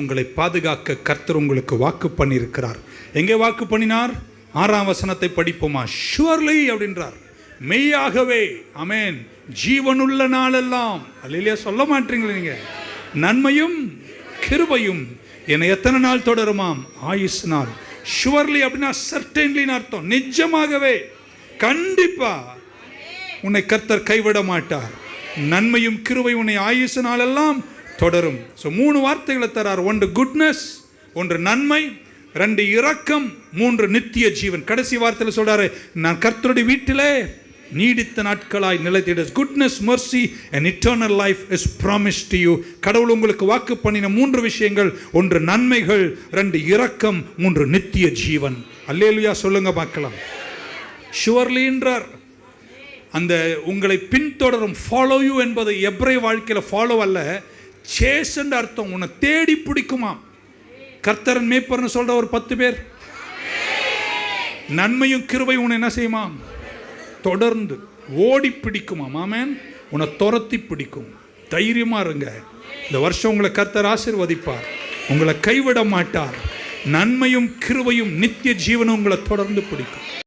உங்களை பாதுகாக்க கர்த்தர் உங்களுக்கு வாக்கு பண்ணியிருக்கிறார். எங்கே வாக்கு பண்ணினார்? 6ஆம் வசனத்தை படிப்போமா? ஷுவர்லி அப்படின்றார், மெய்யாகவே. ஆமென். ஜீவனுள்ள நாளெல்லாம், அல்லேலூயா சொல்ல மாட்டீங்களா நீங்க? நன்மையும் கிருபையும் என்னை எத்தனை நாள் தொடருமாம்? ஆயுசு நாள். ஷுவர்லி அப்படின்னா சர்டன்லின்னு அர்த்தம். நிஜமாகவே, கண்டிப்பா உன்னை கர்த்தர் கைவிட மாட்டார். நன்மையும் கிருபை உன்னை ஆயுசு நாளெல்லாம் தொடரும். ஸோ 3 வார்த்தைகளை தரார். 1 குட்னஸ், 1 நன்மை, 2 இரக்கம், 3 நித்திய ஜீவன். கடைசி வார்த்தையில் சொல்றாரு, நான் கர்த்தருடைய வீட்டிலே நீடித்த நாட்களாய் நிலைத்திட. Goodness, mercy and eternal life is promised to you. கடவுள் உங்களுக்கு வாக்கு பண்ணின 3 விஷயங்கள். 1 நன்மைகள், 2 இரக்கம், 3 நித்திய ஜீவன். அல்லேலூயா சொல்லுங்க பார்க்கலாம். ஷுவர்லி என்றார். அந்த உங்களை பின்தொடரும், ஃபாலோ யூ என்பது எப்ரே வாழ்க்கையில் ஃபாலோ அல்ல, சேஸ் என்ற அர்த்தம். உன்னை தேடி பிடிக்குமாம். கர்த்தரன் மேய்ப்பர்னு சொல்ற ஒரு 10 பேர். நன்மையும் கிருபை உன்னை என்ன செய்யுமாம்? தொடர்ந்து ஓடி பிடிக்குமாம். ஆமென். உன்னை துரத்தி பிடிக்கும். தைரியமா இருங்க. இந்த வருஷம் உங்களை கர்த்தர் ஆசீர்வதிப்பார். உங்களை கைவிட மாட்டார். நன்மையும் கிருபையும் நித்திய ஜீவனும் உங்களை தொடர்ந்து பிடிக்கும்.